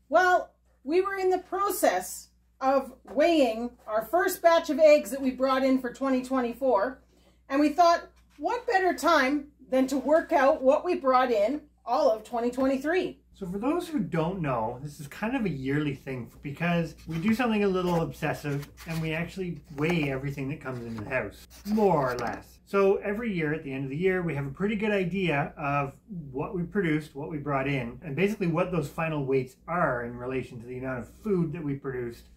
Well, we were in the process of weighing our first batch of eggs that we brought in for 2024. And we thought, what better time than to work out what we brought in all of 2023. So for those who don't know, this is kind of a yearly thing because we do something a little obsessive and we actually weigh everything that comes into the house, more or less. So every year at the end of the year, we have a pretty good idea of what we produced, what we brought in, and basically what those final weights are in relation to the amount of food that we produced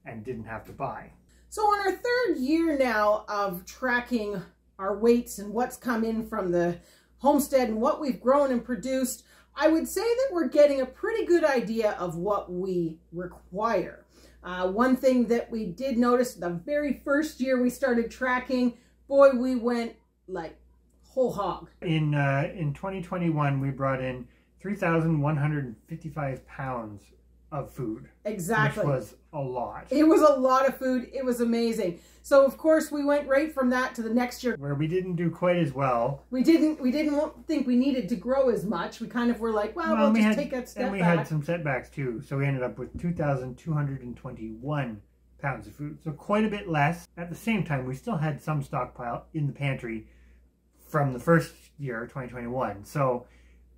and didn't have to buy. So on our third year now of tracking our weights and what's come in from the homestead and what we've grown and produced, I would say that we're getting a pretty good idea of what we require. One thing that we did notice the very first year we started tracking, boy, we went like whole hog. In 2021, we brought in 3,155 pounds of food. Exactly. Which was a lot. It was a lot of food. It was amazing. So of course we went right from that to the next year where we didn't do quite as well. We didn't think we needed to grow as much. We kind of were like, well, we'll just take that step back. And we had some setbacks too. So we ended up with 2,221 pounds of food. So quite a bit less. At the same time, we still had some stockpile in the pantry from the first year, 2021. So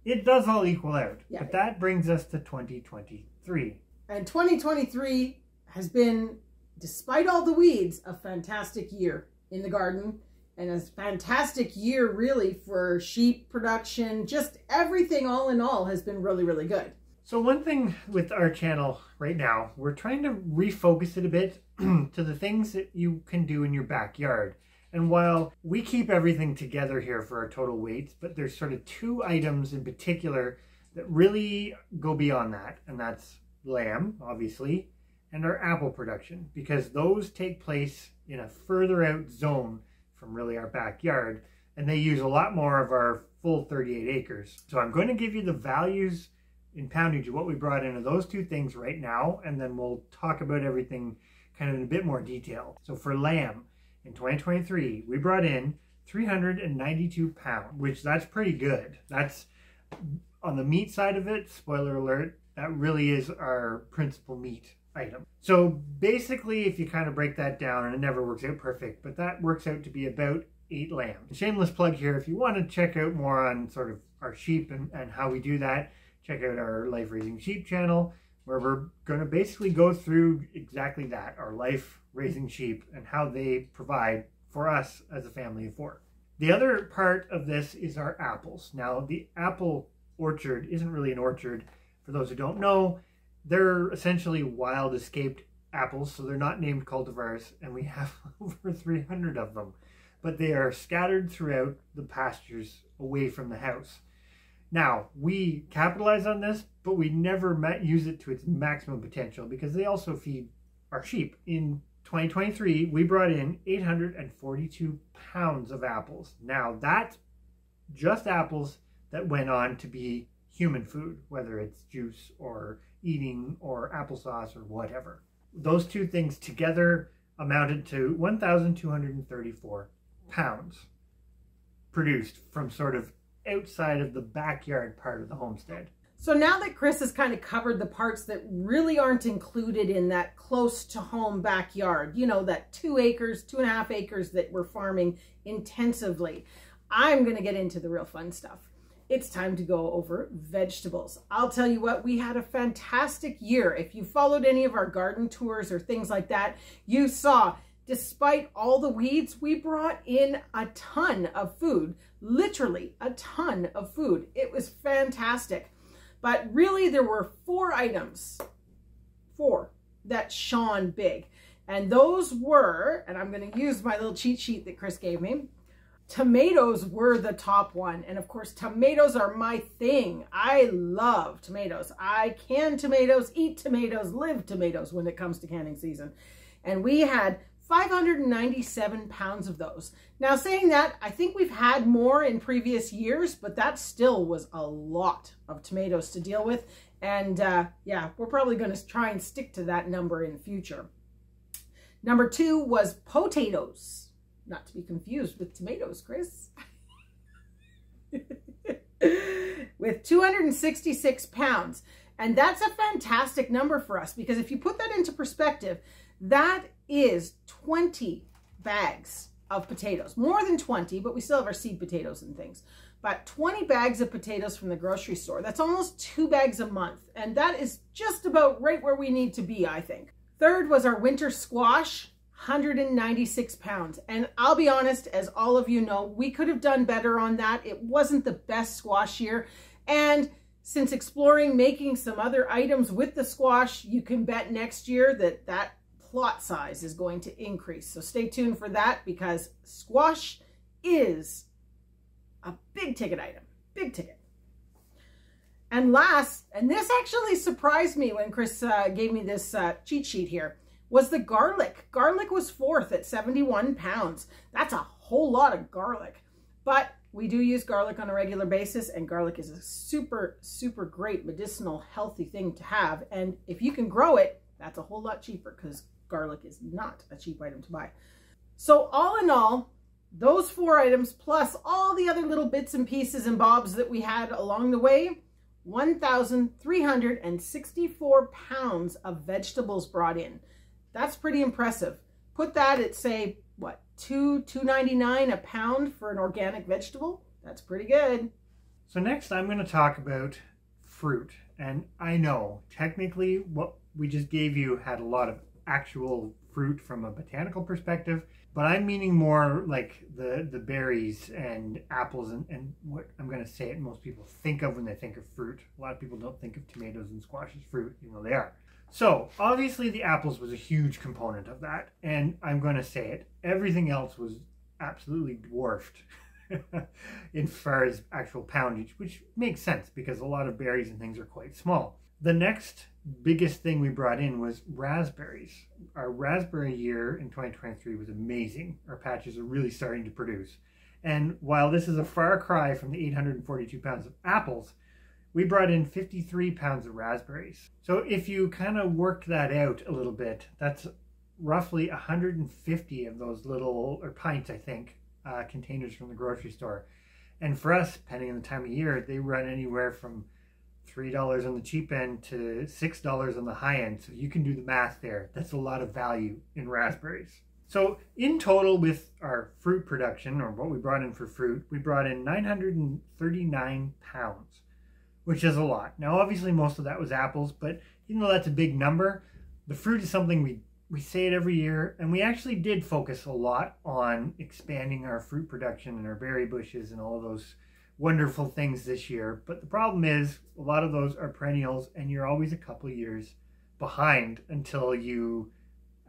it does all equal out. Yeah. But that brings us to 2023. And 2023 has been, despite all the weeds, a fantastic year in the garden. And a fantastic year, really, for sheep production. Just everything, all in all, has been really, really good. So one thing with our channel right now, we're trying to refocus it a bit to the things that you can do in your backyard. And while we keep everything together here for our total weights, but there's sort of two items in particular that really go beyond that. And that's lamb, obviously, and our apple production, because those take place in a further out zone from really our backyard, and they use a lot more of our full 38 acres. So I'm going to give you the values in poundage of what we brought into those two things right now, and then we'll talk about everything kind of in a bit more detail. So for lamb, in 2023, we brought in 392 pounds, which that's pretty good. That's on the meat side of it, spoiler alert, that really is our principal meat item. So basically, if you kind of break that down, and it never works out perfect, but that works out to be about 8 lambs. Shameless plug here, if you want to check out more on sort of our sheep and how we do that, check out our Life Raising Sheep channel, where we're going to basically go through exactly that, our life raising sheep and how they provide for us as a family of 4. The other part of this is our apples. Now, the apple orchard isn't really an orchard. For those who don't know, they're essentially wild escaped apples, so they're not named cultivars, and we have over 300 of them. But they are scattered throughout the pastures away from the house. Now, we capitalize on this, but we never use it to its maximum potential because they also feed our sheep. In 2023, we brought in 842 pounds of apples. Now, that's just apples that went on to be human food, whether it's juice or eating or applesauce or whatever. Those two things together amounted to 1,234 pounds produced from sort of outside of the backyard part of the homestead. So now that Chris has kind of covered the parts that really aren't included in that close to home backyard, you know, that 2 acres, 2.5 acres that we're farming intensively, I'm going to get into the real fun stuff. It's time to go over vegetables. I'll tell you what, we had a fantastic year. If you followed any of our garden tours or things like that, you saw, despite all the weeds, we brought in a ton of food, literally a ton of food. It was fantastic. But really there were 4 items, 4, that shone big. And those were, and I'm going to use my little cheat sheet that Chris gave me, tomatoes were the top one. And of course, tomatoes are my thing. I love tomatoes. I can tomatoes, eat tomatoes, live tomatoes when it comes to canning season. And we had 597 pounds of those. Now saying that, I think we've had more in previous years, but that still was a lot of tomatoes to deal with. And yeah, we're probably going to try and stick to that number in the future. Number 2 was potatoes. Not to be confused with tomatoes, Chris. With 266 pounds. And that's a fantastic number for us, because if you put that into perspective, that is 20 bags of potatoes. More than 20, but we still have our seed potatoes and things. But 20 bags of potatoes from the grocery store. That's almost 2 bags a month. And that is just about right where we need to be, I think. Third was our winter squash, 196 pounds. And I'll be honest, as all of you know, we could have done better on that. It wasn't the best squash year. And since exploring making some other items with the squash, you can bet next year that that plot size is going to increase. So stay tuned for that, because squash is a big ticket item, big ticket. And last, and this actually surprised me when Chris gave me this cheat sheet here, was the garlic. Garlic was fourth at 71 pounds. That's a whole lot of garlic, but we do use garlic on a regular basis, and garlic is a super, super great medicinal, healthy thing to have. And if you can grow it, that's a whole lot cheaper, because garlic is not a cheap item to buy. So all in all, those 4 items plus all the other little bits and pieces and bobs that we had along the way, 1,364 pounds of vegetables brought in. That's pretty impressive. Put that at, say, what, $2.99 a pound for an organic vegetable? That's pretty good. So next I'm going to talk about fruit. And I know technically what we just gave you had a lot of actual fruit from a botanical perspective, but I'm meaning more like the berries and apples and what I'm going to say it most people think of when they think of fruit. A lot of people don't think of tomatoes and squash as fruit, even though they are. So obviously the apples was a huge component of that, and I'm going to say it, everything else was absolutely dwarfed in far as actual poundage, which makes sense because a lot of berries and things are quite small. The next biggest thing we brought in was raspberries. Our raspberry year in 2023 was amazing. Our patches are really starting to produce. And while this is a far cry from the 842 pounds of apples, we brought in 53 pounds of raspberries. So if you kind of work that out a little bit, that's roughly 150 of those little, or pints, I think, containers from the grocery store. And for us, depending on the time of year, they run anywhere from $3 on the cheap end to $6 on the high end. So you can do the math there. That's a lot of value in raspberries. So in total with our fruit production, or what we brought in for fruit, we brought in 939 pounds, which is a lot. Now obviously most of that was apples, but even though that's a big number, the fruit is something we say it every year, and we actually did focus a lot on expanding our fruit production and our berry bushes and all of those wonderful things this year. But the problem is a lot of those are perennials, and you're always a couple of years behind until you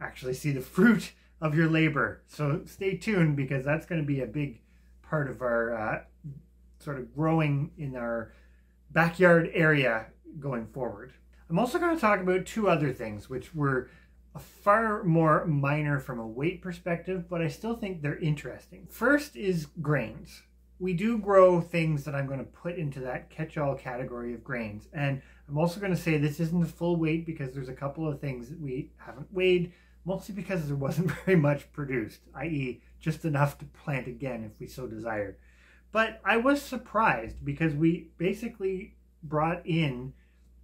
actually see the fruit of your labor. So stay tuned, because that's going to be a big part of our sort of growing in our backyard area going forward. I'm also going to talk about 2 other things which were far more minor from a weight perspective, but I still think they're interesting. First is grains. We do grow things that I'm going to put into that catch-all category of grains. And I'm also going to say this isn't a full weight, because there's a couple of things that we haven't weighed, mostly because there wasn't very much produced, i.e. just enough to plant again if we so desired. But I was surprised because we basically brought in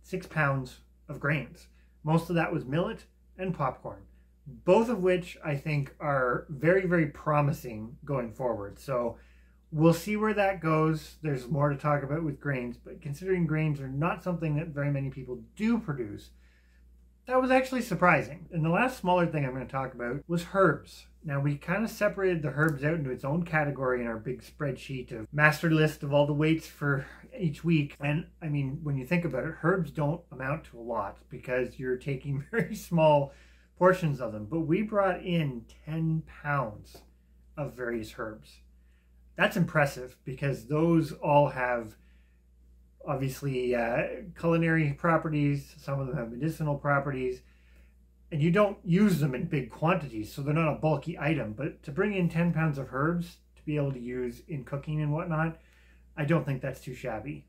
6 pounds of grains. Most of that was millet and popcorn, both of which I think are very, very promising going forward. So we'll see where that goes. There's more to talk about with grains, but considering grains are not something that very many people do produce, that was actually surprising. And the last smaller thing I'm going to talk about was herbs. Now we kind of separated the herbs out into its own category in our big spreadsheet of master list of all the weights for each week. And I mean, when you think about it, herbs don't amount to a lot because you're taking very small portions of them. But we brought in 10 pounds of various herbs. That's impressive because those all have obviously culinary properties. Some of them have medicinal properties. And you don't use them in big quantities, so they're not a bulky item. But to bring in 10 pounds of herbs to be able to use in cooking and whatnot, I don't think that's too shabby.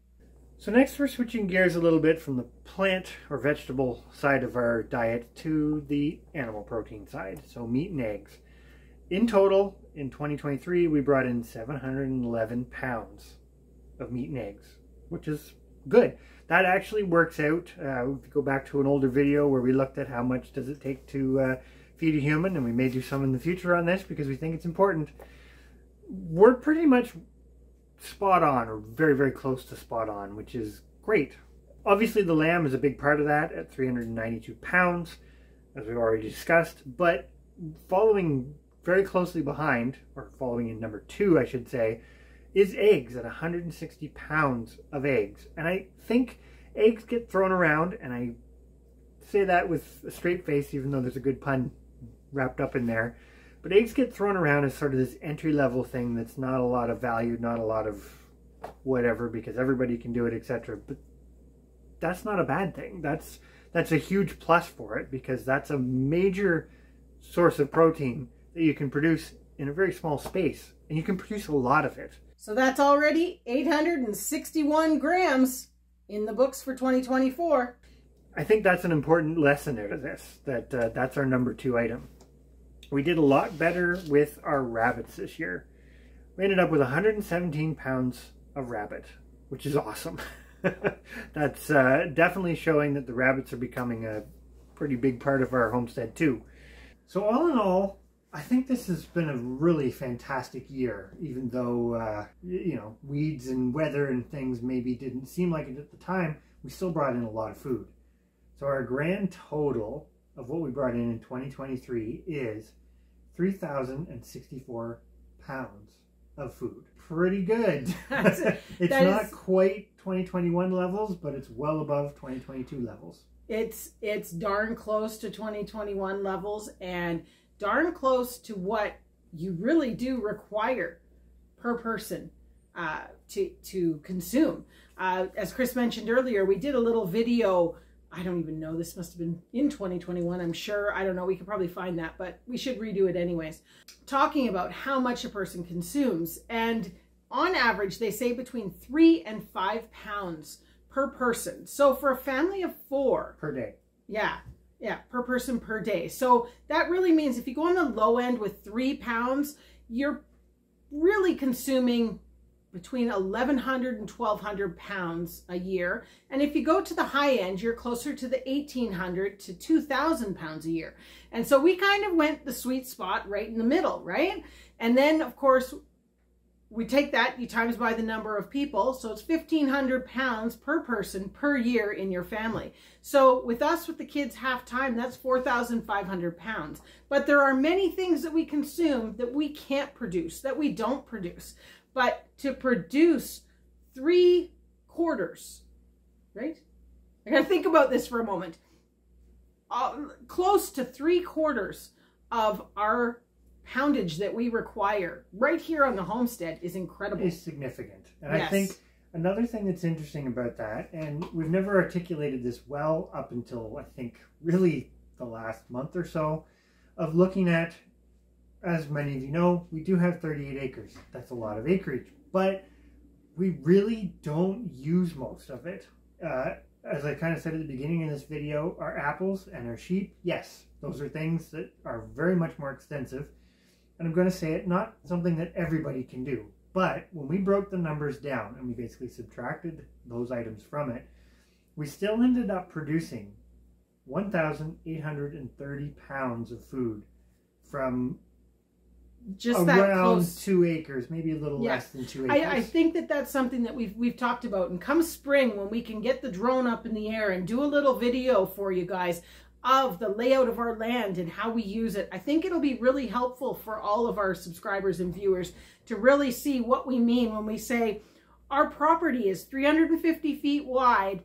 So next we're switching gears a little bit from the plant or vegetable side of our diet to the animal protein side, so meat and eggs. In total, in 2023, we brought in 711 pounds of meat and eggs, which is good. That actually works out. If you go back to an older video where we looked at how much does it take to feed a human, and we may do some in the future on this because we think it's important. We're pretty much spot on, or very, very close to spot on, which is great. Obviously, the lamb is a big part of that at 392 pounds, as we've already discussed, but following very closely behind, or following in number 2, I should say, is eggs at 160 pounds of eggs. And I think eggs get thrown around, and I say that with a straight face, even though there's a good pun wrapped up in there. But eggs get thrown around as sort of this entry-level thing that's not a lot of value, not a lot of whatever, because everybody can do it, etc. But that's not a bad thing. That's a huge plus for it, because that's a major source of protein that you can produce in a very small space, and you can produce a lot of it. So that's already 861 grams in the books for 2024. I think that's an important lesson out of this, that that's our number 2 item. We did a lot better with our rabbits this year. We ended up with 117 pounds of rabbit, which is awesome. That's definitely showing that the rabbits are becoming a pretty big part of our homestead too. So all in all, I think this has been a really fantastic year, even though, you know, weeds and weather and things maybe didn't seem like it at the time. We still brought in a lot of food. So our grand total of what we brought in 2023 is 3,064 pounds of food. Pretty good. It's not quite 2021 levels, but it's well above 2022 levels. It's darn close to 2021 levels, and darn close to what you really do require per person to consume. As Chris mentioned earlier, we did a little video. I don't even know, this must have been in 2021, I'm sure. I don't know, we could probably find that, but we should redo it anyways. Talking about how much a person consumes, and on average, they say between 3 and 5 pounds per person. So for a family of 4. Per day. Yeah, per person per day. So that really means if you go on the low end with 3 pounds, you're really consuming between 1,100 and 1,200 pounds a year. And if you go to the high end, you're closer to the 1,800 to 2,000 pounds a year. And so we kind of went the sweet spot right in the middle, right? And then, of course, we take that, you times by the number of people, so it's 1,500 pounds per person per year in your family. So with us, with the kids half time, that's 4,500 pounds. But there are many things that we consume that we can't produce, that we don't produce. But to produce 3/4, right? I gotta think about this for a moment. Close to 3/4 of our poundage that we require right here on the homestead is incredible. It's significant. And yes. I think another thing that's interesting about that, and we've never articulated this well up until I think really the last month or so, of looking at, as many of you know, we do have 38 acres. That's a lot of acreage, but we really don't use most of it. As I kind of said at the beginning of this video, our apples and our sheep, yes, those are things that are very much more extensive. And I'm going to say it, not something that everybody can do. But when we broke the numbers down and we basically subtracted those items from it, we still ended up producing 1,830 pounds of food from just around that close. 2 acres, maybe a little less than 2 acres. I think that that's something that we've talked about. And come spring, when we can get the drone up in the air and do a little video for you guys of the layout of our land and how we use it, I think it'll be really helpful for all of our subscribers and viewers to really see what we mean when we say our property is 350 feet wide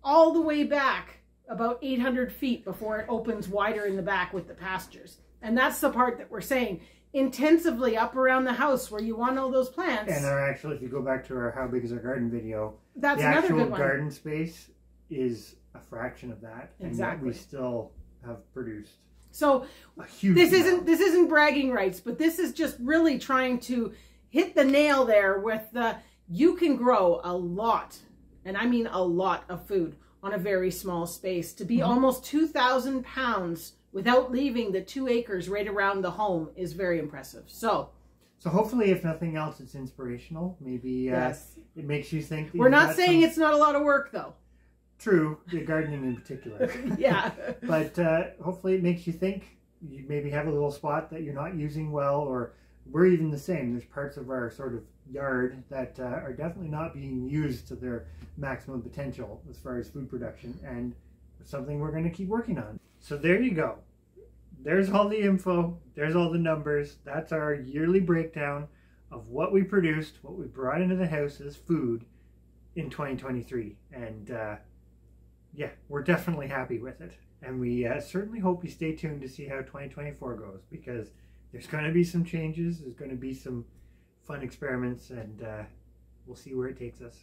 all the way back about 800 feet before it opens wider in the back with the pastures. And that's the part that we're saying intensively up around the house where you want all those plants. And actually, if you go back to our How Big is Our Garden video, that's the another actual good one. Garden space is a fraction of that, exactly. And yet we still have produced so a huge this amount. isn't bragging rights, but this is just really trying to hit the nail there with the you can grow a lot, and I mean a lot of food on a very small space. To be almost 2,000 pounds without leaving the 2 acres right around the home is very impressive. So So hopefully, if nothing else, it's inspirational. Maybe Yes. it makes you think. That We're not saying it's not a lot of work, though. True, the gardening in particular. Yeah. But hopefully it makes you think. You maybe have a little spot that you're not using well, or we're even the same. There's parts of our sort of yard that are definitely not being used to their maximum potential as far as food production, and it's something we're going to keep working on. So there you go. There's all the info. There's all the numbers. That's our yearly breakdown of what we produced, what we brought into the house as food in 2023. And yeah, we're definitely happy with it. And we certainly hope you stay tuned to see how 2024 goes, because there's going to be some changes. There's going to be some fun experiments, and we'll see where it takes us.